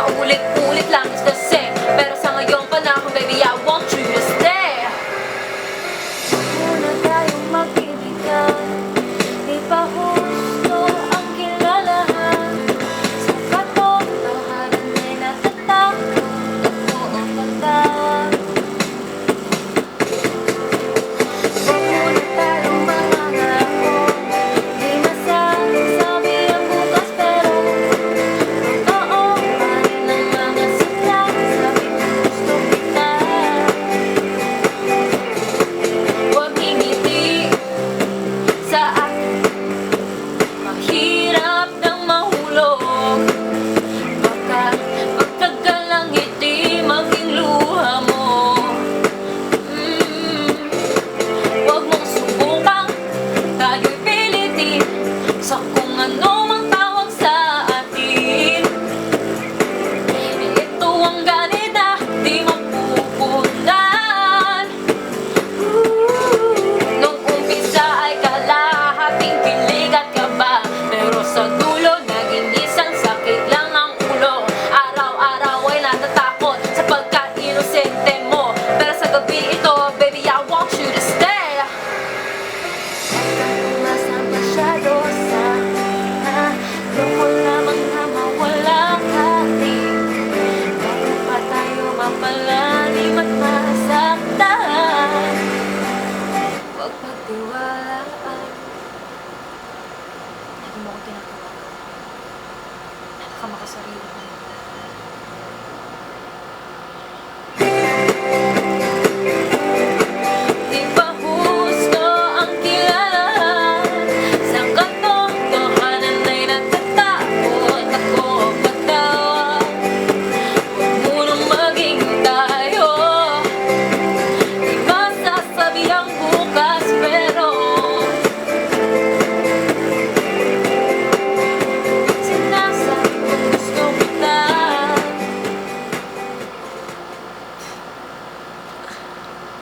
paulit-ulit lang is the same. Pero sa ngayon panahon, baby, I want you to stay. Muna tayong magkaibigan, di pa husto ang kilalahan. Sa katotohanan ay natatakot ako ang pagdaan. Huwag muna tayong mangangako, di masasabi ang bukas, pero totoo pa rin ang mga sinasabi ko, gusto kita. Huwag hingiti sa akin, mahirap nang mahulog. Baka pagtagal ang ngiti maging luha mo. Huwag mong subukang tayo'y pilitin sa kung ano mang tawag sa atin. Ito ang ganit na di mapupunan. Nung umpisa ay kalahating kilig at kaba, pero sa dulo naging isang sakit lang ang ulo. Araw-araw ay natatakot sa pagka-inosente mo, pero sa gabi ito, baby, I want you to stay. Huwag kang umasa masyado sa akin, doon ko lamang na mawala ka rin. Bago pa tayo mapalalim at masaktan, huwag pagtiwalaan. Lagi mo akong tinatawagan. Napakamakasarili mo.